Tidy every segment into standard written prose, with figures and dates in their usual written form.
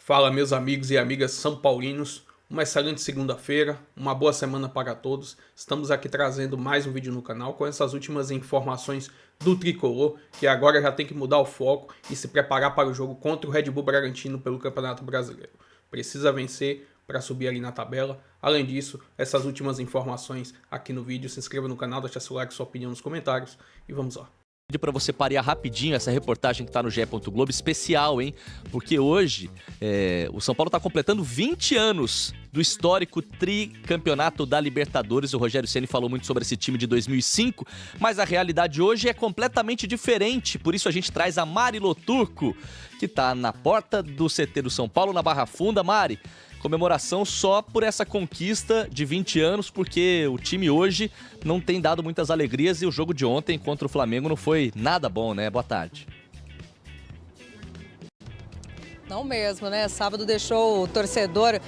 Fala, meus amigos e amigas são paulinos, uma excelente segunda-feira, uma boa semana para todos. Estamos aqui trazendo mais um vídeo no canal com essas últimas informações do Tricolor, que agora já tem que mudar o foco e se preparar para o jogo contra o Red Bull Bragantino pelo Campeonato Brasileiro. Precisa vencer para subir ali na tabela. Além disso, essas últimas informações aqui no vídeo. Se inscreva no canal, deixa seu like, sua opinião nos comentários e vamos lá. Para você parear rapidinho essa reportagem que está no GE. Globo, especial, hein? Porque hoje o São Paulo está completando 20 anos do histórico tricampeonato da Libertadores. O Rogério Ceni falou muito sobre esse time de 2005, mas a realidade hoje é completamente diferente. Por isso a gente traz a Mari Loturco, que está na porta do CT do São Paulo, na Barra Funda. Mari, comemoração só por essa conquista de 20 anos, porque o time hoje não tem dado muitas alegrias e o jogo de ontem contra o Flamengo não foi nada bom, né? Boa tarde. Não mesmo, né? Sábado deixou o torcedor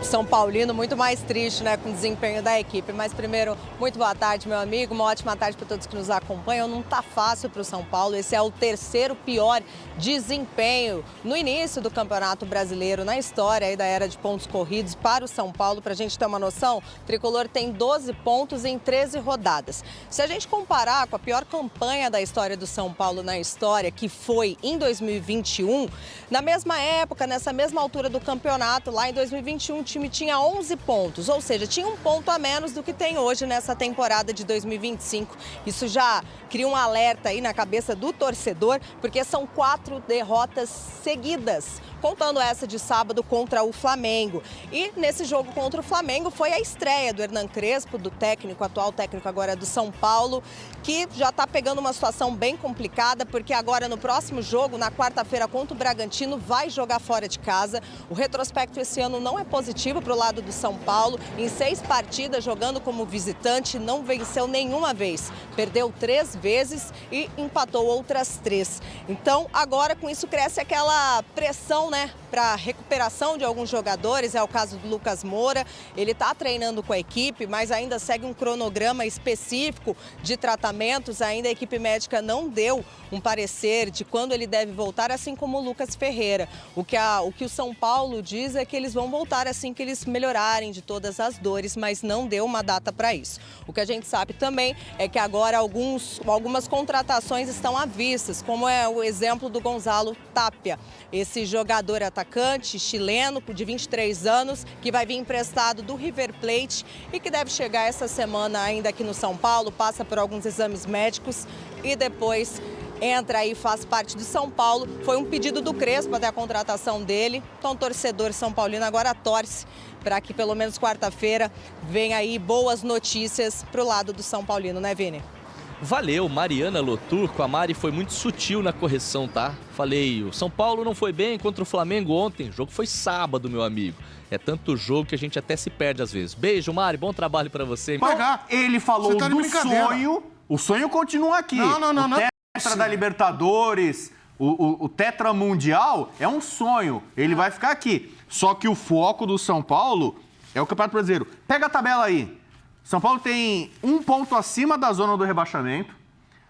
São Paulino muito mais triste, né, com o desempenho da equipe. Mas primeiro, muito boa tarde, meu amigo. Uma ótima tarde para todos que nos acompanham. Não tá fácil para o São Paulo. Esse é o terceiro pior desempenho no início do Campeonato Brasileiro, na história aí da era de pontos corridos para o São Paulo. Para a gente ter uma noção, o Tricolor tem 12 pontos em 13 rodadas. Se a gente comparar com a pior campanha da história do São Paulo na história, que foi em 2021, na mesma época, nessa mesma altura do campeonato, lá em 2021, o time tinha 11 pontos, ou seja, tinha um ponto a menos do que tem hoje nessa temporada de 2025. Isso já cria um alerta aí na cabeça do torcedor, porque são 4 derrotas seguidas, contando essa de sábado contra o Flamengo. E nesse jogo contra o Flamengo foi a estreia do Hernan Crespo, do técnico, atual técnico agora do São Paulo, que já está pegando uma situação bem complicada, porque agora no próximo jogo, na quarta-feira contra o Bragantino, vai jogar fora de casa. O retrospecto esse ano não é positivo para o lado do São Paulo. Em 6 partidas jogando como visitante, não venceu nenhuma vez. Perdeu 3 vezes e empatou outras 3. Então agora com isso cresce aquela pressão, né, para recuperação de alguns jogadores. É o caso do Lucas Moura. Ele está treinando com a equipe, mas ainda segue um cronograma específico de tratamentos. Ainda a equipe médica não deu um parecer de quando ele deve voltar, assim como o Lucas Ferreira. O que o São Paulo diz é que eles vão voltar assim que eles melhorarem de todas as dores, mas não deu uma data para isso. O que a gente sabe também é que agora algumas contratações estão à vista, como é o exemplo do Gonzalo Tapia, esse jogador atacante chileno de 23 anos, que vai vir emprestado do River Plate e que deve chegar essa semana ainda aqui no São Paulo, passa por alguns exames médicos e depois entra aí, faz parte do São Paulo. Foi um pedido do Crespo até a contratação dele, então o torcedor São Paulino agora torce para que pelo menos quarta-feira venha aí boas notícias para o lado do São Paulino, né, Vini? Valeu, Mariana Loturco. A Mari foi muito sutil na correção, tá? Falei, o São Paulo não foi bem contra o Flamengo ontem. O jogo foi sábado, meu amigo. É tanto jogo que a gente até se perde às vezes. Beijo, Mari. Bom trabalho pra você. Ele falou do sonho. O sonho continua aqui. Não. Tetra da Libertadores, o Tetra Mundial é um sonho. Ele vai ficar aqui. Só que o foco do São Paulo é o Campeonato Brasileiro. Pega a tabela aí. São Paulo tem 1 ponto acima da zona do rebaixamento.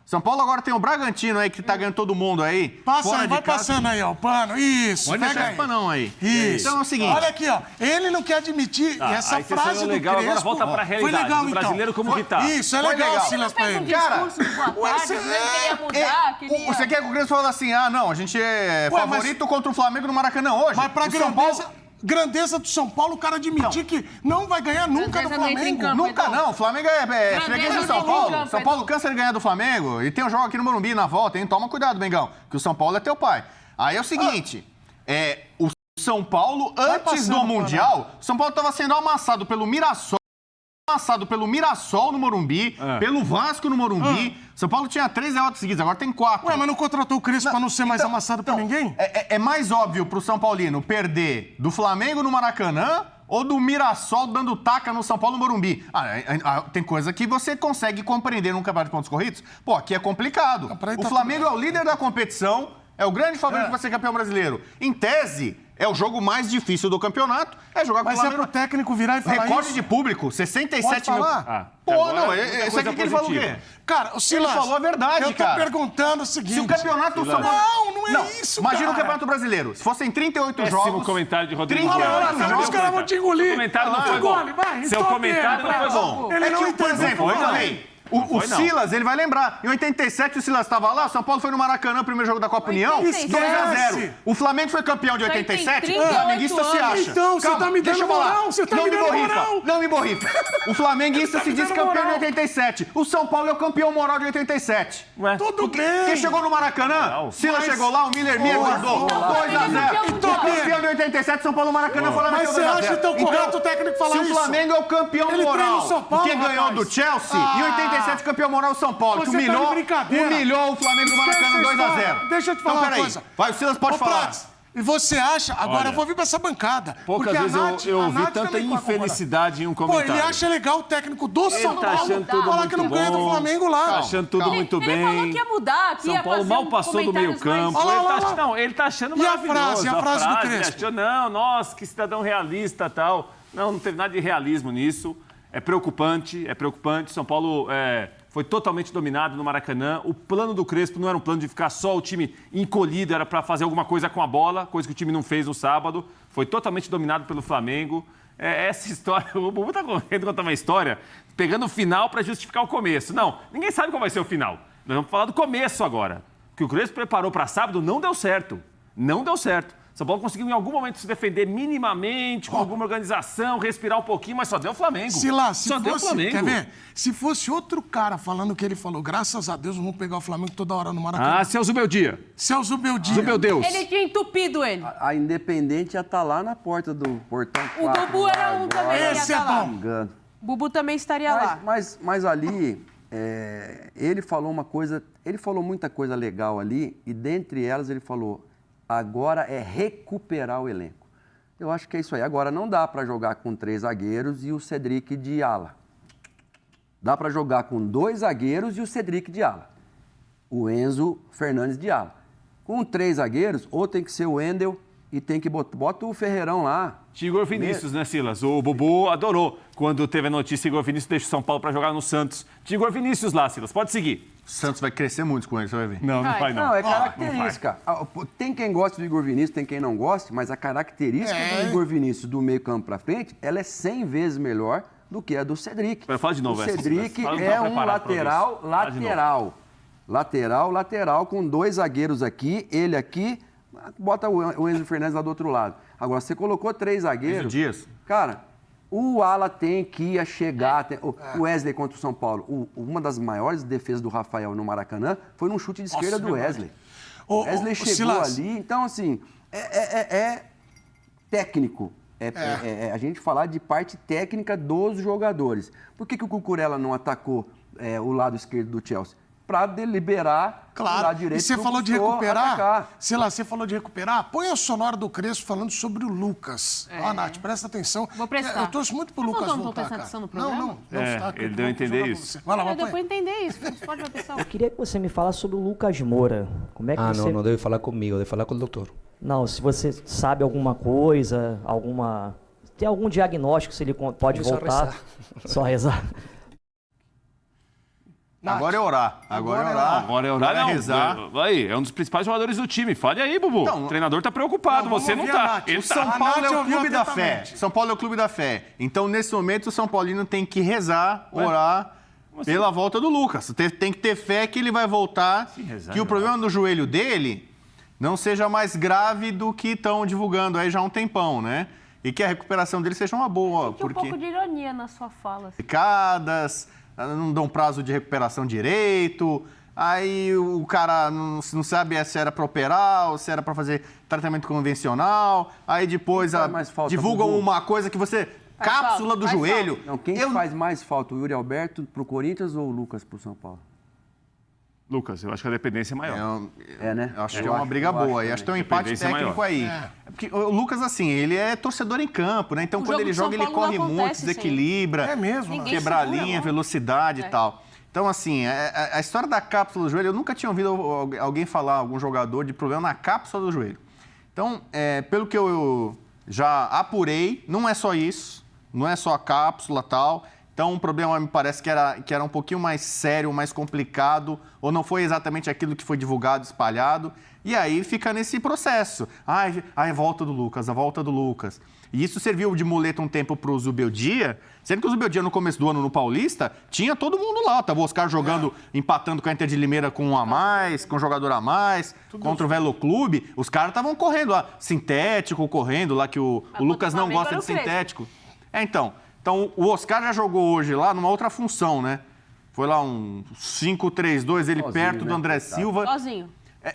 São Paulo agora tem o Bragantino aí, que tá ganhando todo mundo aí. Passa aí, vai passando aí, ó, o pano. Isso, pode deixar esse panão aí. Isso. Então é o seguinte. Olha aqui, ó. Ele não quer admitir essa frase do legal, Crespo. agora volta pra realidade. Foi legal, do brasileiro então. como que tá. Isso, é legal, Silas, pra ele. Cara, queria você quer que o Crespo fale assim, não, a gente é favorito contra o Flamengo no Maracanã hoje? Mas pra grandeza do São Paulo, o cara admitir que não vai ganhar nunca do Flamengo. Nunca não, o Flamengo é freguês do São Paulo. São Paulo cansa de ganhar do Flamengo e tem um jogo aqui no Morumbi na volta, hein? Toma cuidado, Mengão, que o São Paulo é teu pai. Aí é o seguinte, o São Paulo, antes do Mundial, São Paulo estava sendo amassado pelo Mirassol no Morumbi, pelo Vasco no Morumbi. São Paulo tinha 3 derrotas seguidas, agora tem 4. Ué, mas não contratou o Crespo pra não ser mais amassado por ninguém? É mais óbvio pro São Paulino perder do Flamengo no Maracanã ou do Mirassol dando taca no São Paulo no Morumbi. Tem coisa que você consegue compreender num campeonato de pontos corridos. Pô, aqui é complicado. O Flamengo é o líder da competição, é o grande favorito para ser campeão brasileiro. Em tese, É o jogo mais difícil do campeonato, é jogar com o Flamengo. Mas é pro técnico virar e falar Recorde isso. de público, 67 Pode mil. falar? Pô, não, isso aqui que ele falou o quê? Cara, o Silas... Ele falou a verdade, cara. Eu tô perguntando o seguinte... Se o campeonato... Não é isso, cara. Imagina o Campeonato Brasileiro. Se fossem 38 Péssimo jogos... comentário de Rodrigo. 38 Os caras vão te engolir. O comentário não foi bom. Seu comentário não foi bom. Ele não Por entendeu. exemplo, eu falei... O Silas, ele vai lembrar. Em 87, o Silas estava lá, o São Paulo foi no Maracanã, primeiro jogo da Copa União, 2-0. O Flamengo foi campeão de 87, o flamenguista se acha. Então, você tá me dando moral, você tá me dando moral. Não me borrifa. O flamenguista se diz campeão de 87. O São Paulo é o campeão moral de 87. Tudo bem. Quem chegou no Maracanã? Silas chegou lá, o Miller guardou 2-0. Campeão de 87, São Paulo no Maracanã foi lá Mas você acha então correto o técnico falar isso? Se o Flamengo é o campeão moral, que ganhou do Chelsea, em 87 campeão moral o São Paulo, que humilhou o Flamengo do Maracanã 2-0. Deixa eu te falar uma coisa. Vai, o Silas pode falar. E você acha... Agora eu vou vir pra essa bancada. Poucas vezes eu ouvi tanta infelicidade em um comentário. Pô, ele acha legal o técnico do São Paulo achando tudo falar muito que não ganha do bom, Flamengo lá. Tá achando tudo muito bem. Ele falou que ia mudar, que São ia Paulo fazer mal passou do meio campo. Ele Tá achando E a maravilhoso. frase do Ele Crespo? achou, não, nossa, que cidadão realista e tal. Não teve nada de realismo nisso. É preocupante. São Paulo foi totalmente dominado no Maracanã. O plano do Crespo não era um plano de ficar só o time encolhido, era para fazer alguma coisa com a bola, coisa que o time não fez no sábado. Foi totalmente dominado pelo Flamengo. Essa história, o Bubu tá correndo contar uma história, pegando o final para justificar o começo. Não, ninguém sabe qual vai ser o final. Nós vamos falar do começo agora. O que o Crespo preparou para sábado não deu certo. Não deu certo. São Paulo conseguiu em algum momento se defender minimamente, com alguma organização, respirar um pouquinho, mas só deu o Flamengo. Só deu o Flamengo. Quer ver? Se fosse outro cara falando o que ele falou, graças a Deus, vamos pegar o Flamengo toda hora no Maracanã. Celso Beldia. Celso Beldia. Meu Deus. Ele tinha entupido ele. A Independente já tá lá na porta do portão 4. O Bubu era um também. Esse é bom. O Bubu também estaria lá. Mas ali, ele falou uma coisa, ele falou muita coisa legal ali, e dentre elas ele falou, agora é recuperar o elenco. Eu acho que é isso aí. Agora não dá para jogar com 3 zagueiros e o Cedric de ala. Dá para jogar com 2 zagueiros e o Cedric de ala. O Enzo Fernandes de ala. Com 3 zagueiros, ou tem que ser o Wendel e tem que bota o Ferreirão lá. Igor Vinícius, né, Silas? O Bubu adorou quando teve a notícia Igor Vinícius deixa o São Paulo para jogar no Santos. Igor Vinícius lá, Silas. Pode seguir. O Santos vai crescer muito com ele, você vai ver. Não vai não. Não, é característica. Tem quem gosta do Igor Vinícius, tem quem não gosta, mas a característica do Igor Vinícius do meio campo para frente, ela é 100 vezes melhor do que a do Cedric. Fala de novo o Cedric é um lateral com 2 zagueiros aqui, ele aqui, bota o Enzo Fernandes lá do outro lado. Agora, você colocou 3 zagueiros... Dias. Cara, o ala tem que chegar... O Wesley contra o São Paulo, uma das maiores defesas do Rafael no Maracanã foi num chute de esquerda do Wesley. O Wesley chegou Silas. ali, então assim, é técnico. A gente falar de parte técnica dos jogadores. Por que o Cucurella não atacou o lado esquerdo do Chelsea? Para deliberar o lado direito. E você falou de recuperar? Atacar. Silas, você falou de recuperar? Põe a sonora do Crespo falando sobre o Lucas. Ó, Nath, presta atenção. Vou prestar. Eu torço muito pro Lucas não voltar, prestando cara. atenção no programa? Não. Ele deu a entender isso. Vai lá, Deu para entender isso. Pode atenção. Eu queria que você me falasse sobre o Lucas Moura. Como é que você... não deve falar comigo, deve falar com o doutor. Não, se você sabe alguma coisa, tem algum diagnóstico, se ele pode voltar. Só rezar. Agora é orar. Agora é orar, não. Rezar. Aí, é um dos principais jogadores do time. Fale aí, Bubu. Então, o treinador tá preocupado, você não tá. O São Paulo é o clube da fé. São Paulo é o clube da fé. Então, nesse momento, o São Paulino tem que rezar, orar pela volta do Lucas. Tem que ter fé que ele vai voltar, que o problema do joelho dele não seja mais grave do que estão divulgando aí já há um tempão, né? E que a recuperação dele seja uma boa. Tem um pouco de ironia na sua fala. Picadas, não dão prazo de recuperação direito, aí o cara não sabe se era para operar ou se era para fazer tratamento convencional, aí depois divulgam uma coisa que você... cápsula do joelho. Não, quem faz mais falta, o Yuri Alberto pro Corinthians ou o Lucas pro São Paulo? Lucas, eu acho que a dependência é maior. Né? Eu acho que é uma briga boa. E acho que tem um empate técnico aí. Porque o Lucas, assim, ele é torcedor em campo, né? Então, quando ele joga, ele corre muito, desequilibra. É mesmo. Quebrar a linha, velocidade e tal. Então, assim, a história da cápsula do joelho, eu nunca tinha ouvido alguém falar, algum jogador, de problema na cápsula do joelho. Então, pelo que eu já apurei, não é só isso, não é só a cápsula e tal. Então, o problema me parece que era um pouquinho mais sério, mais complicado, ou não foi exatamente aquilo que foi divulgado, espalhado. E aí fica nesse processo. A volta do Lucas, a volta do Lucas. E isso serviu de muleta um tempo para o Zubeldia, sendo que o Zubeldia no começo do ano no Paulista, tinha todo mundo lá. Tava o Oscar jogando, empatando com a Inter de Limeira com um a mais, com um jogador a mais, contra o Velo Clube. Os caras estavam correndo lá, sintético, correndo lá, que o Lucas não gosta de sintético. Então, o Oscar já jogou hoje lá numa outra função, né? Foi lá um 5-3-2, ele perto do André Silva. Sozinho.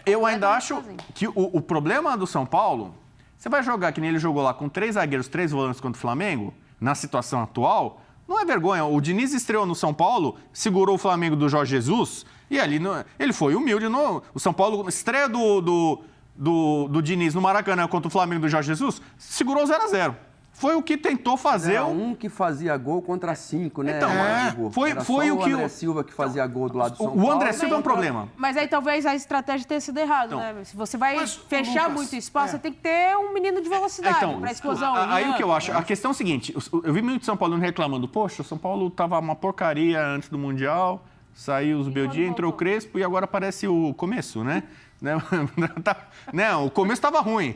Eu ainda acho que o problema do São Paulo, você vai jogar que nem ele jogou lá com 3 zagueiros, 3 volantes contra o Flamengo, na situação atual, não é vergonha. O Diniz estreou no São Paulo, segurou o Flamengo do Jorge Jesus e ali ele foi humilde. O São Paulo, estreia do Diniz no Maracanã contra o Flamengo do Jorge Jesus, segurou 0-0. Foi o que tentou fazer. Era um que fazia gol contra 5, né? Então, foi o que o André Silva que fazia gol do lado do São Paulo. O André Silva é um problema. Mas aí talvez a estratégia tenha sido errada, né? Se você vai fechar muito espaço, você tem que ter um menino de velocidade para explosão. Aí o que eu acho, a questão é o seguinte, eu vi muito São Paulo reclamando, poxa, o São Paulo tava uma porcaria antes do Mundial, saiu os Beldia, entrou o Crespo e agora parece o começo, né? Não, o começo estava ruim.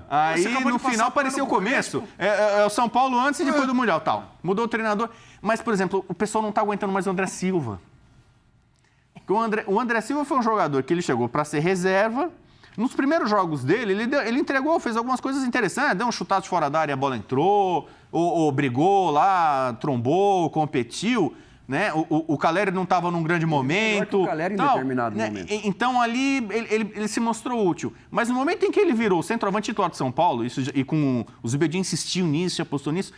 Aí, no final, parecia o começo. É o São Paulo antes e depois do Mundial, tal. Mudou o treinador. Mas, por exemplo, o pessoal não está aguentando mais o André Silva. O André Silva foi um jogador que ele chegou para ser reserva. Nos primeiros jogos dele, ele entregou, fez algumas coisas interessantes. Deu um chutado de fora da área, a bola entrou. Ou brigou lá, trombou, competiu. Né? O Caleri não estava num grande momento. O Caleri em determinado momento. Então, ali, ele se mostrou útil. Mas no momento em que ele virou centroavante titular de São Paulo, e com o Zubeldia insistiu nisso, apostou nisso,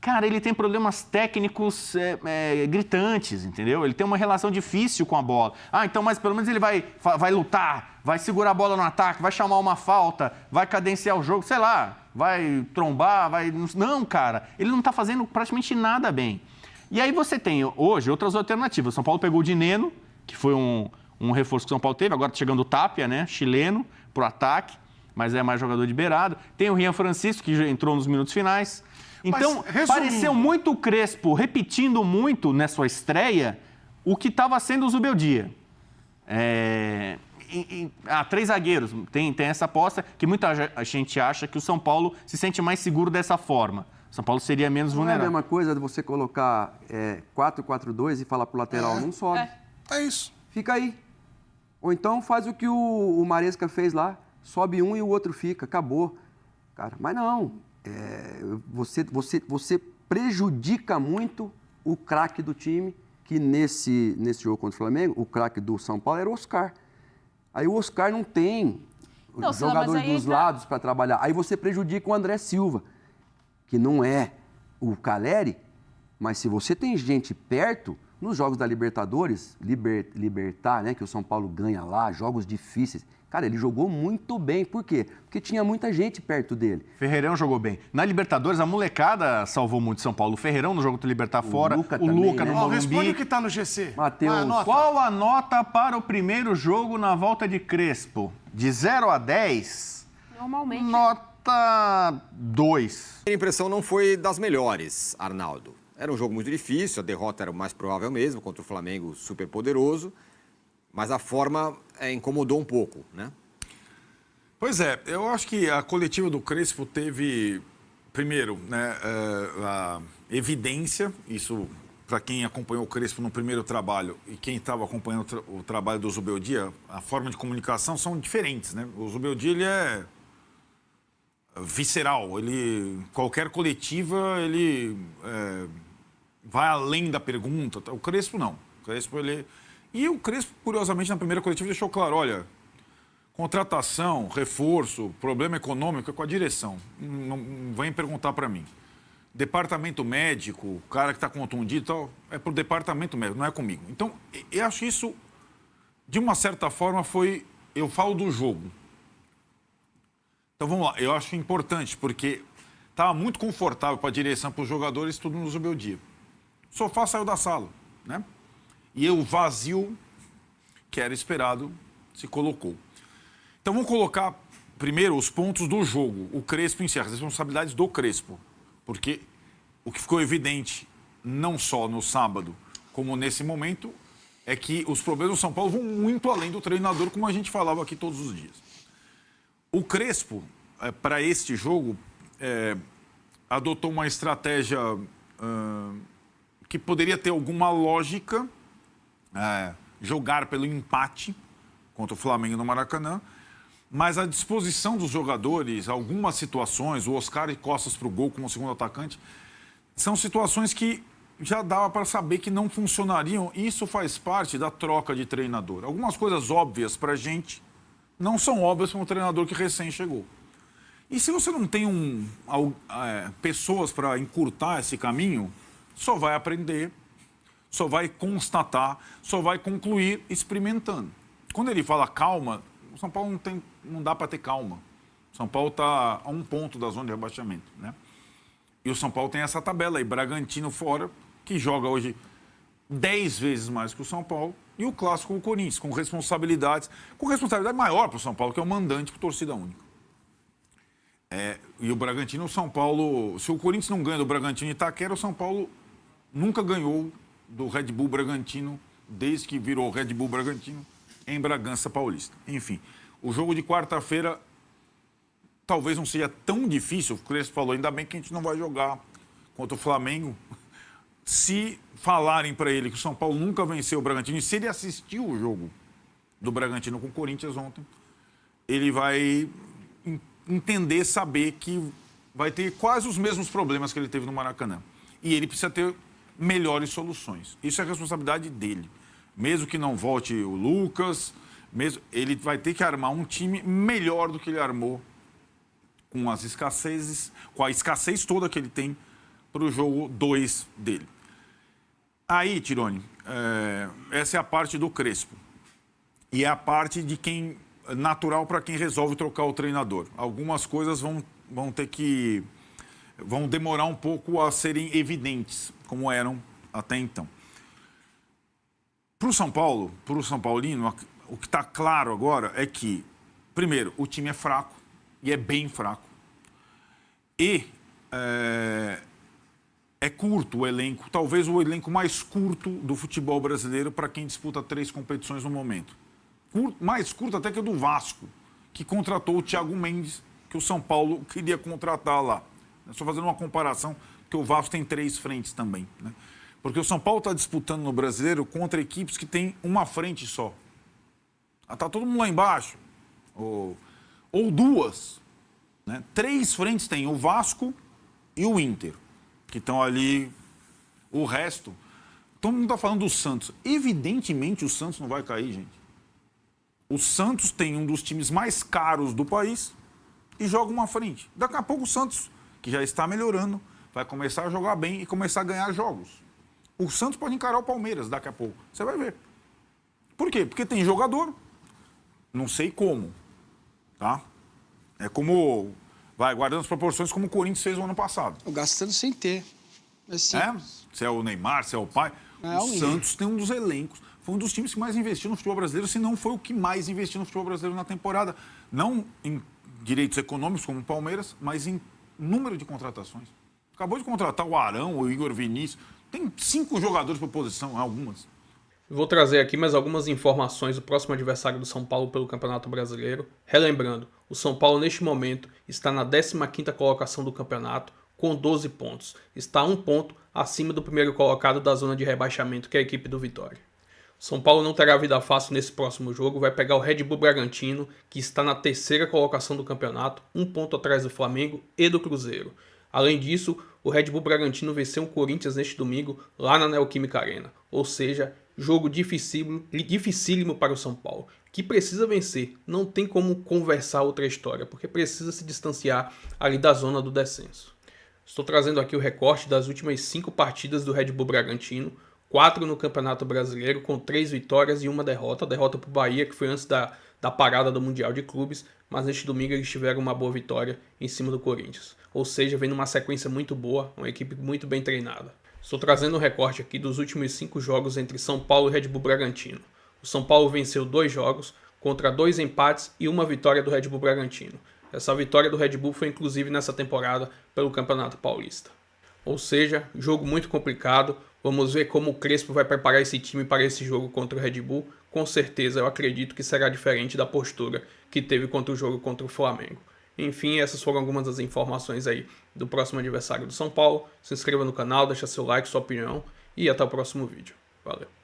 cara, ele tem problemas técnicos gritantes, entendeu? Ele tem uma relação difícil com a bola. Então, mas pelo menos ele vai lutar, vai segurar a bola no ataque, vai chamar uma falta, vai cadenciar o jogo, sei lá, vai trombar, vai... Não, cara, ele não está fazendo praticamente nada bem. E aí você tem, hoje, outras alternativas. São Paulo pegou o Dineno, que foi um reforço que o São Paulo teve. Agora está chegando o Tapia, né? Chileno, pro ataque, mas é mais jogador de beirado. Tem o Rian Francisco, que já entrou nos minutos finais. Então, pareceu muito o Crespo repetindo muito nessa sua estreia o que estava sendo o Zubeldia. 3 zagueiros. Tem essa aposta que muita gente acha que o São Paulo se sente mais seguro dessa forma. São Paulo seria menos vulnerável. Não é a mesma coisa de você colocar 4-4-2 e falar pro lateral, não sobe. É isso. Fica aí. Ou então faz o que o Maresca fez lá, sobe um e o outro fica, acabou. Cara, mas não. Você prejudica muito o craque do time, que nesse jogo contra o Flamengo, o craque do São Paulo era o Oscar. Aí o Oscar não tem jogadores dos lados para trabalhar. Aí você prejudica o André Silva, que não é o Caleri, mas se você tem gente perto, nos jogos da Libertadores, Libertar, né, que o São Paulo ganha lá, jogos difíceis, cara, ele jogou muito bem. Por quê? Porque tinha muita gente perto dele. Ferreirão jogou bem. Na Libertadores, a molecada salvou muito São Paulo. O Ferreirão no jogo do Libertar fora, Luca o Luca também, no Morumbi. Responde o que está no GC. Matheus. Qual a nota para o primeiro jogo na volta de Crespo? De 0 a 10? Normalmente. Nota 2. A impressão não foi das melhores, Arnaldo. Era um jogo muito difícil, a derrota era o mais provável mesmo, contra o Flamengo super poderoso, mas a forma incomodou um pouco, né? Pois é, eu acho que a coletiva do Crespo teve, primeiro, né, a evidência, isso para quem acompanhou o Crespo no primeiro trabalho e quem estava acompanhando o trabalho do Zubeldia, a forma de comunicação são diferentes, né? O Zubeldia, ele é visceral, qualquer coletiva, ele vai além da pergunta. O Crespo não. E o Crespo, curiosamente, na primeira coletiva deixou claro, olha, contratação, reforço, problema econômico é com a direção. Não vem perguntar para mim. Departamento médico, o cara que está contundido e tal, é pro departamento médico, não é comigo. Então, eu acho isso, de uma certa forma, eu falo do jogo. Então, vamos lá. Eu acho importante, porque estava muito confortável para a direção, para os jogadores, tudo no Zubeldia. O sofá saiu da sala, né? E o vazio, que era esperado, se colocou. Então, vamos colocar primeiro, os pontos do jogo. O Crespo encerra as responsabilidades do Crespo. Porque o que ficou evidente, não só no sábado, como nesse momento, é que os problemas do São Paulo vão muito além do treinador, como a gente falava aqui todos os dias. O Crespo, para este jogo, adotou uma estratégia que poderia ter alguma lógica, jogar pelo empate contra o Flamengo no Maracanã, mas a disposição dos jogadores, algumas situações, o Oscar e costas para o gol como segundo atacante, são situações que já dava para saber que não funcionariam. Isso faz parte da troca de treinador. Algumas coisas óbvias para a gente não são óbvias para um treinador que recém chegou. E se você não tem pessoas para encurtar esse caminho, só vai aprender, só vai constatar, só vai concluir experimentando. Quando ele fala calma, o São Paulo não dá para ter calma. O São Paulo está a 1 ponto da zona de rebaixamento, né? E o São Paulo tem essa tabela aí, Bragantino fora, que joga hoje 10 vezes mais que o São Paulo, e o clássico o Corinthians, com responsabilidade maior para o São Paulo, que é o mandante por torcida única. E o Bragantino, o São Paulo, se o Corinthians não ganha do Bragantino e Itaquera, o São Paulo nunca ganhou do Red Bull Bragantino, desde que virou Red Bull Bragantino, em Bragança Paulista. Enfim, o jogo de quarta-feira talvez não seja tão difícil, o Crespo falou, ainda bem que a gente não vai jogar contra o Flamengo. Se falarem para ele que o São Paulo nunca venceu o Bragantino, e se ele assistiu o jogo do Bragantino com o Corinthians ontem, ele vai entender, saber que vai ter quase os mesmos problemas que ele teve no Maracanã. E ele precisa ter melhores soluções. Isso é responsabilidade dele. Mesmo que não volte o Lucas, ele vai ter que armar um time melhor do que ele armou com a escassez toda que ele tem para o jogo 2 dele. Aí, Tironi, essa é a parte do Crespo. E é a parte de quem natural para quem resolve trocar o treinador. Algumas coisas vão demorar um pouco a serem evidentes, como eram até então. Para o São Paulo, para o São Paulino, o que está claro agora é que, primeiro, o time é fraco, e é bem fraco. E é curto o elenco, talvez o elenco mais curto do futebol brasileiro para quem disputa 3 competições no momento. Mais curto até que o do Vasco, que contratou o Thiago Mendes, que o São Paulo queria contratar lá. Estou fazendo uma comparação, porque o Vasco tem 3 frentes também, né? Porque o São Paulo está disputando no Brasileiro contra equipes que têm uma frente só. Está todo mundo lá embaixo. Ou 2. Né? 3 frentes tem o Vasco e o Inter, que estão ali. O resto, todo mundo está falando do Santos. Evidentemente o Santos não vai cair, gente. O Santos tem um dos times mais caros do país e joga uma frente. Daqui a pouco o Santos, que já está melhorando, vai começar a jogar bem e começar a ganhar jogos. O Santos pode encarar o Palmeiras daqui a pouco. Você vai ver. Por quê? Porque tem jogador. Não sei como. Tá? É como... Vai guardando as proporções como o Corinthians fez no ano passado. Gastando sem ter. Se é o Neymar, se é o pai. O Santos tem um dos elencos. Foi um dos times que mais investiu no futebol brasileiro, se não foi o que mais investiu no futebol brasileiro na temporada. Não em direitos econômicos, como o Palmeiras, mas em número de contratações. Acabou de contratar o Arão, o Igor Vinícius. Tem 5 jogadores por posição, algumas. Vou trazer aqui mais algumas informações do próximo adversário do São Paulo pelo Campeonato Brasileiro. Relembrando, o São Paulo neste momento está na 15ª colocação do campeonato com 12 pontos. Está 1 ponto acima do primeiro colocado da zona de rebaixamento, que é a equipe do Vitória. O São Paulo não terá vida fácil nesse próximo jogo, vai pegar o Red Bull Bragantino, que está na 3ª colocação do campeonato, 1 ponto atrás do Flamengo e do Cruzeiro. Além disso, o Red Bull Bragantino venceu o Corinthians neste domingo lá na Neoquímica Arena. Ou seja, jogo dificílimo para o São Paulo, que precisa vencer. Não tem como conversar outra história, porque precisa se distanciar ali da zona do descenso. Estou trazendo aqui o recorte das últimas 5 partidas do Red Bull Bragantino, 4 no Campeonato Brasileiro, com 3 vitórias e 1 derrota. A derrota para o Bahia, que foi antes da parada do Mundial de Clubes, mas neste domingo eles tiveram uma boa vitória em cima do Corinthians. Ou seja, vem numa sequência muito boa, uma equipe muito bem treinada. Estou trazendo um recorte aqui dos últimos 5 jogos entre São Paulo e Red Bull Bragantino. O São Paulo venceu 2 jogos, contra 2 empates e uma vitória do Red Bull Bragantino. Essa vitória do Red Bull foi inclusive nessa temporada pelo Campeonato Paulista. Ou seja, jogo muito complicado. Vamos ver como o Crespo vai preparar esse time para esse jogo contra o Red Bull. Com certeza eu acredito que será diferente da postura que teve contra o jogo contra o Flamengo. Enfim, essas foram algumas das informações aí do próximo adversário do São Paulo. Se inscreva no canal, deixa seu like, sua opinião e até o próximo vídeo. Valeu!